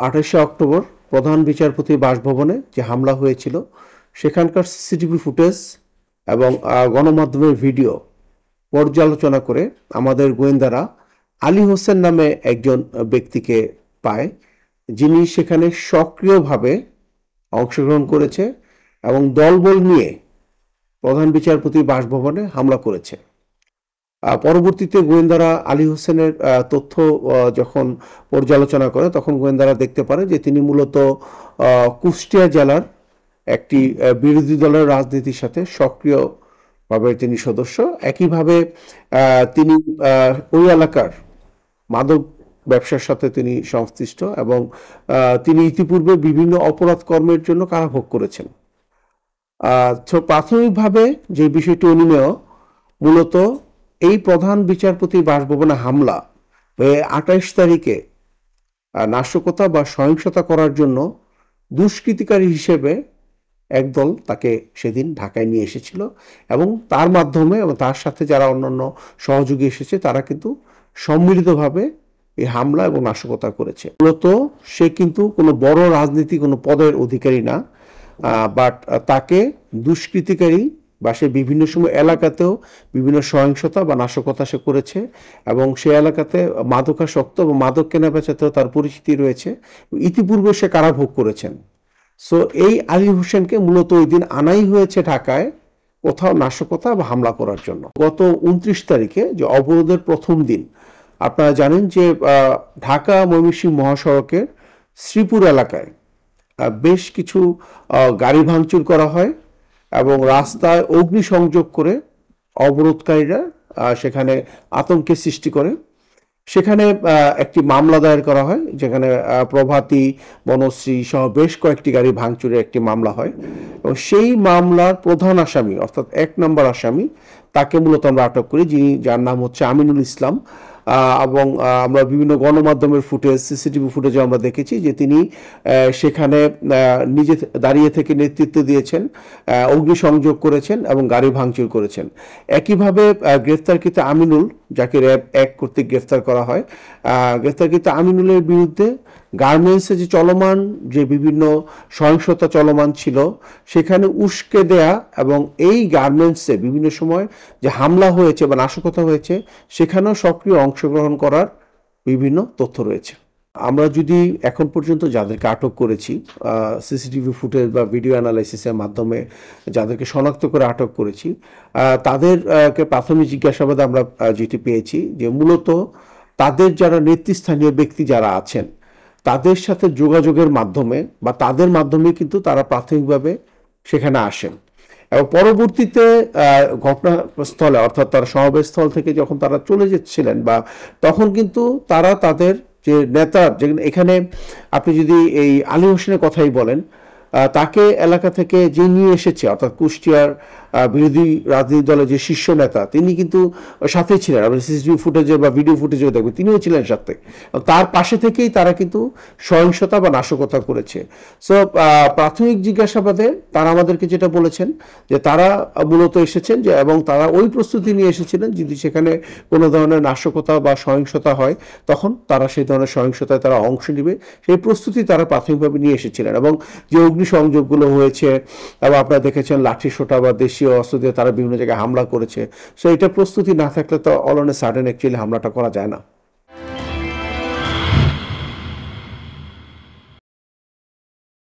28শে October প্রধান বিচারপতি বাসভবনে যে হামলা হয়েছিল সেখানকার সিসিটিভি ফুটেজ এবং গণমাধ্যমের ভিডিও পর্যালোচনা করে আমাদের গোয়েন্দারা আলী হোসেন নামে একজন ব্যক্তিকে পায়, যিনি সেখানে সক্রিয়ভাবে অংশগ্রহণ করেছে এবং দলবল নিয়ে প্রধান বিচারপতি বাসভবনে হামলা করেছে। পরবর্তীতে গোয়েন্দারা আলী হোসেনের তথ্য যখন পর্যালোচনা করে তখন গোয়েন্দারা দেখতে পারে যে তিনি মূলত কুষ্টিয়া জেলার একটি বিরোধী দলের রাজনীতির সাথে সক্রিয়ভাবে তিনি সদস্য। একইভাবে তিনি ওই এলাকার মাদক ব্যবসার সাথে তিনি সংশ্লিষ্ট এবং তিনি ইতিপূর্বে বিভিন্ন অপরাধ কর্মের জন্য কারাভোগ করেছেন। প্রাথমিকভাবে যে বিষয়টি অনুমেয়, মূলত এই প্রধান বিচারপতির বাসভবনে হামলা 28 তারিখে নাশকতা বা সহিংসতা করার জন্য দুষ্কৃতিকারী হিসেবে একদল তাকে সেদিন ঢাকায় নিয়ে এসেছিল এবং তার মাধ্যমে এবং তার সাথে যারা অন্যান্য সহযোগী এসেছে তারা কিন্তু সম্মিলিতভাবে এই হামলা এবং নাশকতা করেছে। মূলত সে কিন্তু কোনো বড় রাজনীতি কোনো পদের অধিকারী না, বাট তাকে দুষ্কৃতিকারী বা সে বিভিন্ন সময় এলাকাতেও বিভিন্ন সহিংসতা বা নাশকতা সে করেছে এবং সে এলাকাতে মাদকাসক্ত বা মাদক কেনাবেচাতেও তার পরিচিতি রয়েছে। ইতিপূর্বে সে কারাভোগ করেছেন। সো এই আলী হোসেনকে মূলত ওই দিন আনাই হয়েছে ঢাকায় কোথাও নাশকতা বা হামলা করার জন্য। গত 29 তারিখে যে অবরোধের প্রথম দিন, আপনারা জানেন যে ঢাকা ময়মনসিংহ মহাসড়কের শ্রীপুর এলাকায় বেশ কিছু গাড়ি ভাঙচুর করা হয় এবং রাস্তায় অগ্নিসংযোগ করে অবরোধকারীরা সেখানে আতঙ্কের সৃষ্টি করে। সেখানে একটি মামলা দায়ের করা হয়, যেখানে প্রভাতী, বনশ্রী সহ বেশ কয়েকটি গাড়ি ভাঙচুরের একটি মামলা হয় এবং সেই মামলার প্রধান আসামি অর্থাৎ 1 নম্বর আসামি তাকে মূলত আমরা আটক করি, যার নাম হচ্ছে আমিনুল ইসলাম। এবং আমরা বিভিন্ন গণমাধ্যমের ফুটেজ, সিসিটিভি ফুটেজে আমরা দেখেছি যে তিনি সেখানে নিজে দাঁড়িয়ে থেকে নেতৃত্ব দিয়েছেন, অগ্নিসংযোগ করেছেন এবং গাড়ি ভাঙচুর করেছেন। একইভাবে গ্রেফতারকৃত আমিনুল, যাকে র্যাব 1 কর্তৃক গ্রেফতার করা হয়, গ্রেফতারকৃত আমিনুলের বিরুদ্ধে গার্মেন্টসে যে চলমান যে বিভিন্ন সহিংসতা চলমান ছিল সেখানে উস্কে দেয়া এবং এই গার্মেন্টসে বিভিন্ন সময় যে হামলা হয়েছে বা নাশকতা হয়েছে সেখানেও সক্রিয় অংশগ্রহণ করার বিভিন্ন তথ্য রয়েছে। আমরা যদি এখন পর্যন্ত যাদেরকে আটক করেছি সিসিটিভি ফুটেজ বা ভিডিও অ্যানালাইসিসের মাধ্যমে যাদেরকে শনাক্ত করে আটক করেছি, তাদেরকে প্রাথমিক জিজ্ঞাসাবাদে আমরা যেটি পেয়েছি যে মূলত তাদের যারা নেতৃস্থানীয় ব্যক্তি যারা আছেন তাদের সাথে যোগাযোগের মাধ্যমে বা তাদের মাধ্যমে কিন্তু তারা প্রাথমিকভাবে সেখানে আসেন এবং পরবর্তীতে ঘটনাস্থলে অর্থাৎ তার সমাবেশস্থল থেকে যখন তারা চলে যাচ্ছিলেন বা তখন কিন্তু তারা তাদের যে নেতা, এখানে আপনি যদি এই আলী হোসেনের কথাই বলেন, তাকে এলাকা থেকে যে নিয়ে এসেছে অর্থাৎ কুষ্টিয়ার বিরোধী রাজনৈতিক দলের যে শীর্ষ নেতা তিনি কিন্তু সাথেই ছিলেন। আপনি সিসিটিভি ফুটেজে বা ভিডিও ফুটেজেও দেখবেন তিনিও ছিলেন সাথে। তার পাশে থেকেই তারা কিন্তু সহিংসতা বা নাশকতা করেছে। সো প্রাথমিক জিজ্ঞাসাবাদে তারা আমাদেরকে যেটা বলেছেন যে তারা মূলত এসেছেন যে এবং তারা ওই প্রস্তুতি নিয়ে এসেছিলেন যদি সেখানে কোনো ধরনের নাশকতা বা সহিংসতা হয় তখন তারা সেই ধরনের সহিংসতায় তারা অংশ নেবে, সেই প্রস্তুতি তারা প্রাথমিকভাবে নিয়ে এসেছিলেন। এবং যে অগ্নিসংযোগগুলো হয়েছে এবং আপনারা দেখেছেন লাঠি সোঁটা বা দেশীয় অস্ত্র দিয়ে তারা বিভিন্ন জায়গায় হামলা করেছে, সো এটা প্রস্তুতি না থাকলে তো all on a sudden actually হামলাটা করা যায় না।